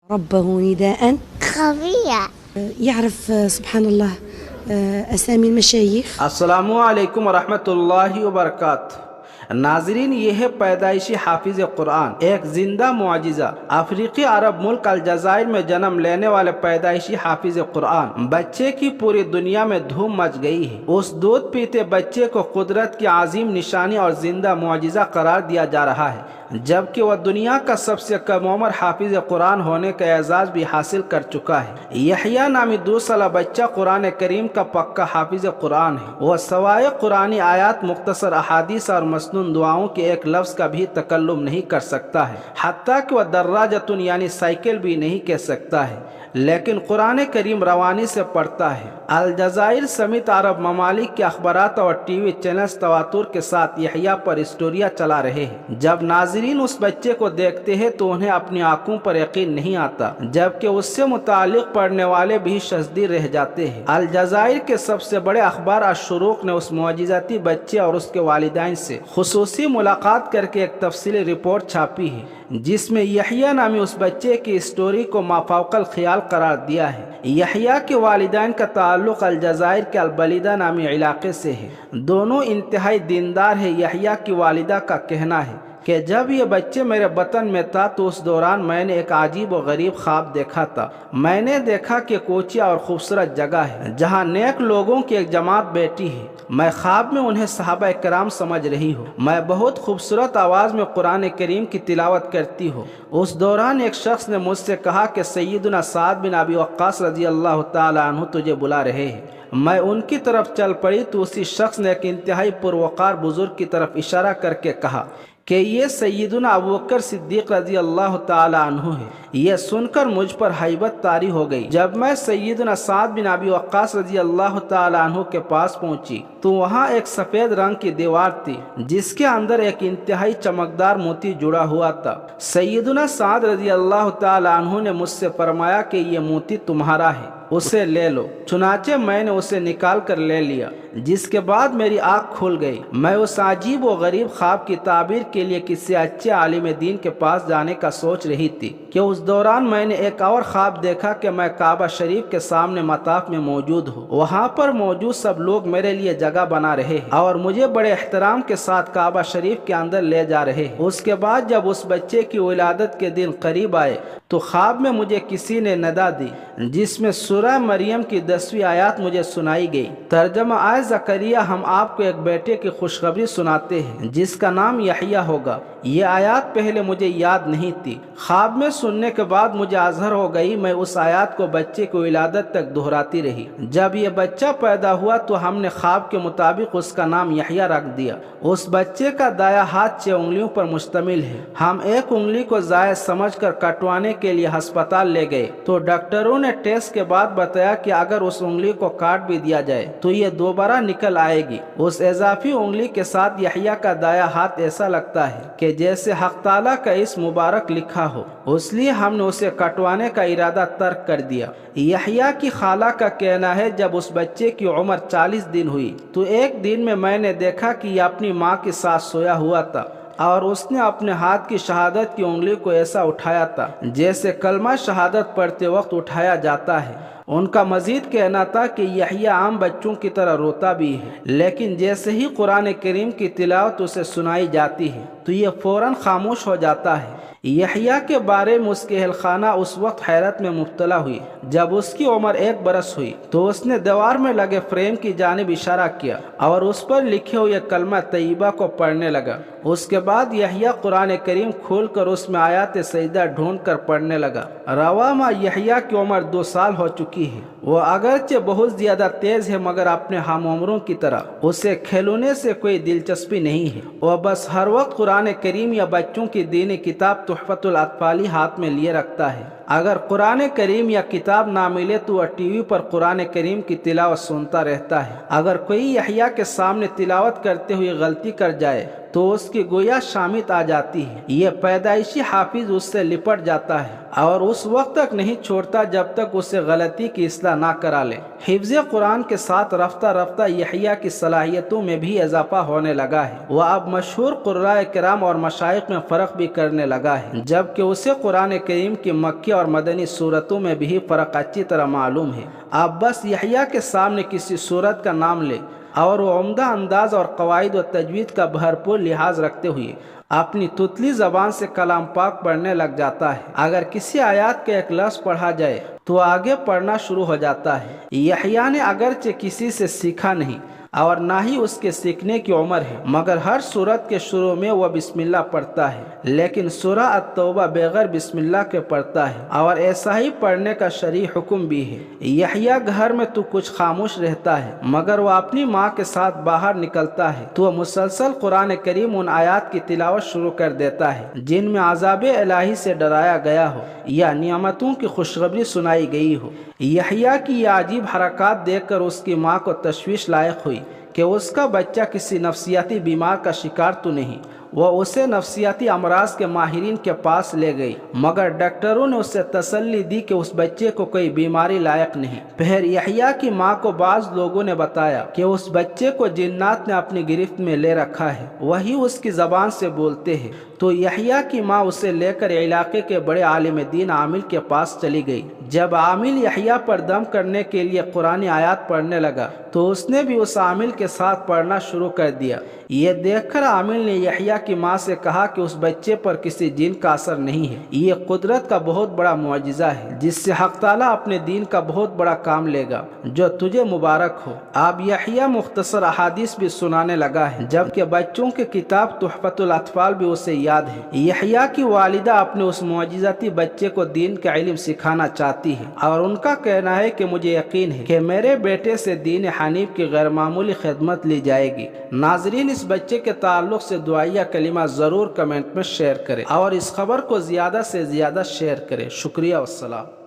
ربه نداء خفية. يعرف سبحان الله أسامي المشايخ. अस्सलामु अलैकुम वरहमतुल्लाहि वबरकातुहू। नाजरीन, ये है पैदाइशी हाफिज कुरान, एक जिंदा मुआजिजा। अफ्रीकी अरब मुल्क अलजायर में जन्म लेने वाले पैदाइशी हाफिज कुरान बच्चे की पूरी दुनिया में धूम मच गई है। उस दूध पीते बच्चे को कुदरत की आजीम निशानी और जिंदा मुआजिजा करार दिया जा रहा है, जबकि वह दुनिया का सबसे कम उम्र हाफिज कुरान होने का एजाज भी हासिल कर चुका है। यहया नामी 2 साला बच्चा कुरान करीम का पक्का हाफिज कुरान है। वह सवाए कुरानी आयात, मुख्तसर अहादीस और मसनून दुआओं के एक लफ्ज का भी तकल्लुम नहीं कर सकता है, हत्ता कि वह दर्राजतुन यानी साइकिल भी नहीं कह सकता है, लेकिन कुरान करीम रवानी से पढ़ता है। अलजायर समेत अरब ममालिक के अखबारात और टीवी चैनल्स तवातुर के साथ यहया पर स्टोरियाँ चला रहे हैं। जब नाजरीन उस बच्चे को देखते हैं तो उन्हें अपनी आंखों पर यकीन नहीं आता, जबकि उससे मुतालिक पढ़ने वाले भी शज़दी रह जाते हैं। अलजायर के सबसे बड़े अखबार अश-शुरूक ने उस मुअजिज़ाती बच्चे और उसके वालिदैन से खुसूसी मुलाकात करके एक तफसीली रिपोर्ट छापी है, जिसमें यहया नामी उस बच्चे की स्टोरी को माफौकल ख्याल करार दिया है। यहया के वालिदैन का ताल्लुक अलजायर के अलबलीदा नामी इलाके से है। दोनों इंतहाई दीनदार है। यहया की वालिदा का कहना है कि जब ये बच्चे मेरे बतन में था तो उस दौरान मैंने एक अजीब और गरीब ख्वाब देखा था। मैंने देखा कि कोचिया और खूबसूरत जगह है जहाँ नेक लोगों की एक जमात बैठी है। मैं ख्वाब में उन्हें सहाबा कराम समझ रही हूँ। मैं बहुत खूबसूरत आवाज़ में कुरान करीम की तिलावत करती हूँ। उस दौरान एक शख्स ने मुझसे कहा कि सैयदना साद बिन अबी वक्कास रजी अल्लाह ताला अन्हु तुझे बुला रहे हैं। मैं उनकी तरफ चल पड़ी तो उसी शख्स ने एक इंतहाई पुरवकार बुजुर्ग की तरफ इशारा करके कहा कि ये सैयदना अबू बकर सिद्दीक रजी अल्लाह ताला अन्हु है। यह सुनकर मुझ पर हैबत तारी हो गई। जब मैं सैयदना साद बिन अबी वक्कास रजी अल्लाह ताला अन्हु के पास पहुंची तो वहां एक सफ़ेद रंग की दीवार थी, जिसके अंदर एक इंतहाई चमकदार मोती जुड़ा हुआ था। सैयदना साद रजी अल्लाह ताला अन्हु ने मुझसे फरमाया कि यह मोती तुम्हारा है, उसे ले लो। चुनाचे मैंने उसे निकाल कर ले लिया, जिसके बाद मेरी आँख खुल गई। मैं उस अजीब व गरीब ख्वाब की ताबीर के लिए किसी अच्छे आलिम दीन के पास जाने का सोच रही थी कि उस दौरान मैंने एक और ख्वाब देखा कि मैं काबा शरीफ के सामने मताफ में मौजूद हूँ। वहाँ पर मौजूद सब लोग मेरे लिए जगह बना रहे हैं और मुझे बड़े एहतराम के साथ काबा शरीफ के अंदर ले जा रहे हैं। उसके बाद जब उस बच्चे की विलादत के दिन करीब आए तो ख्वाब में मुझे किसी ने नदा दी, जिसमें सूरह मरियम की 10वीं आयत मुझे सुनाई गई। तर्जमा आए ज़करिया, हम आपको एक बेटे की खुशखबरी सुनाते हैं जिसका नाम यहया होगा। ये आयत पहले मुझे याद नहीं थी। ख्वाब में सुनने के बाद मुझे अजहर हो गई। मैं उस आयत को बच्चे की विलादत तक दोहराती रही। जब ये बच्चा पैदा हुआ तो हमने ख्वाब के मुताबिक उसका नाम यहया रख दिया। उस बच्चे का दाया हाथ 6 उंगलियों पर मुश्तमिल है। हम एक उंगली को जायज समझकर कटवाने के लिए अस्पताल ले गए तो डॉक्टरों ने टेस्ट के बाद बताया कि अगर उस उंगली को काट भी दिया जाए तो ये दोबारा निकल आएगी। उस इजाफी उंगली के साथ यहया का दाया हाथ ऐसा लगता है कि जैसे हक ताला का इस मुबारक लिखा हो, इसलिए हमने उसे कटवाने का इरादा तर्क कर दिया। यहया की खाला का कहना है जब उस बच्चे की उम्र 40 दिन हुई तो एक दिन में मैंने देखा कि यह अपनी माँ के साथ सोया हुआ था और उसने अपने हाथ की शहादत की उंगली को ऐसा उठाया था जैसे कलमा शहादत पढ़ते वक्त उठाया जाता है। उनका मजीद कहना था कि यहया आम बच्चों की तरह रोता भी है, लेकिन जैसे ही कुरान करीम की तिलावत उसे सुनाई जाती है तो ये फौरन खामोश हो जाता है। यहया के बारे में उसकी अहलखाना उस वक्त हैरत में मुब्तला हुई। जब उसकी उम्र 1 बरस हुई तो उसने दीवार में लगे फ्रेम की जानिब इशारा किया और उस पर लिखे हुए कलमा तय्यबा को पढ़ने लगा। उसके बाद यहया कुरान करीम खोलकर उसमें आयत सजदा ढूंढ कर पढ़ने लगा। रवामा यहया की उम्र 2 साल हो चुकी है। वो अगरचे बहुत ज्यादा तेज है मगर अपने हम उम्रों की तरह उसे खिलौने से कोई दिलचस्पी नहीं है। वह बस हर वक्त कुरान करीम या बच्चों की दीनी किताब तुहफतुल अत्फाली हाथ में लिए रखता है। अगर कुरान करीम या किताब ना मिले तो वह टीवी पर कुरान करीम की तिलावत सुनता रहता है। अगर कोई यहया के सामने तिलावत करते हुए गलती कर जाए تو اس کی گویا شامت آ جاتی ہے۔ یہ پیدائشی حافظ اس سے لپٹ جاتا ہے اور اس وقت تک نہیں چھوڑتا جب تک اسے غلطی کی اصلاح نہ کرا لے۔ حفظ قرآن کے ساتھ رفتہ رفتہ یحییٰ کی صلاحیتوں میں بھی اضافہ ہونے لگا ہے۔ وہ اب مشہور قراء کرام اور مشائخ میں فرق بھی کرنے لگا ہے، جبکہ اسے قرآن کریم کی مکی اور مدنی صورتوں میں بھی فرق اچھی طرح معلوم ہے۔ آپ بس یحییٰ کے سامنے کسی صورت کا نام لیں اور وہ عمدہ انداز اور قواعد و تجوید کا بھرپور لحاظ رکھتے ہوئے اپنی تتلی زبان سے کلام پاک پڑھنے لگ جاتا ہے۔ اگر کسی آیات کے ایک لفظ پڑھا جائے تو آگے پڑھنا شروع ہو جاتا ہے۔ یحییٰ نے اگرچہ کسی سے سیکھا نہیں اور نہ ہی اس کے سیکھنے کی عمر ہے، مگر ہر سورت کے شروع میں وہ بسم اللہ پڑھتا ہے، لیکن سورہ التوبہ بغیر بسم اللہ کے پڑھتا ہے اور ایسا ہی پڑھنے کا شرعی حکم بھی ہے۔ یحییٰ گھر میں تو کچھ خاموش رہتا ہے، مگر وہ اپنی ماں کے ساتھ باہر نکلتا ہے تو وہ مسلسل قرآن کریم ان آیات کی تلاوت شروع کر دیتا ہے جن میں عذاب الہی سے ڈرایا گیا ہو یا نعمتوں کی خوشخبری سنائی گئی ہو۔ یحییٰ کی یہ عجیب حرکات دیکھ کر اس کی ماں کو تشویش لاحق ہوئی کہ اس کا بچہ کسی نفسیاتی بیمار کا شکار تو نہیں۔ وہ اسے نفسیاتی امراض کے ماہرین کے پاس لے گئی، مگر ڈاکٹروں نے اسے تسلی دی کہ اس بچے کو کوئی بیماری لاحق نہیں۔ پھر یحییٰ کی ماں کو بعض لوگوں نے بتایا کہ اس بچے کو جنات نے اپنی گرفت میں لے رکھا ہے، وہی اس کی زبان سے بولتے ہیں۔ تو یحییٰ کی ماں اسے لے کر علاقے کے بڑے عالم دین عامل کے پاس چلی گئی۔ جب عامل یحییٰ پر دم کرنے کے لیے قرآن آیات پڑھنے لگا تو اس نے بھی اس عامل کے ساتھ پڑھنا شروع کر دیا۔ یہ دیکھ کر عامل نے یحییٰ کی ماں سے کہا کہ اس بچے پر کسی جن کا اثر نہیں ہے، یہ قدرت کا بہت بڑا معجزہ ہے جس سے حق تعالیٰ اپنے دین کا بہت بڑا کام لے گا، جو تجھے مبارک ہو۔ اب یحییٰ مختصر احادیث بھی سنانے لگا ہے، جبکہ بچوں کی کتاب تحفۃ الاطفال بھی اسے یاد ہے۔ یحییٰ کی والدہ اپنے اس معجزاتی بچے کو دین کا علم سکھانا چاہتی ہے اور ان کا کہنا ہے کہ مجھے یقین ہے کہ میرے بیٹے سے دین حنیف کی غیر معمولی خدمت لی جائے گی۔ ناظرین، اس بچے کے تعلق سے دعائیہ کلمہ ضرور کمنٹ میں شیئر کریں اور اس خبر کو زیادہ سے زیادہ شیئر کریں۔ شکریہ والسلام۔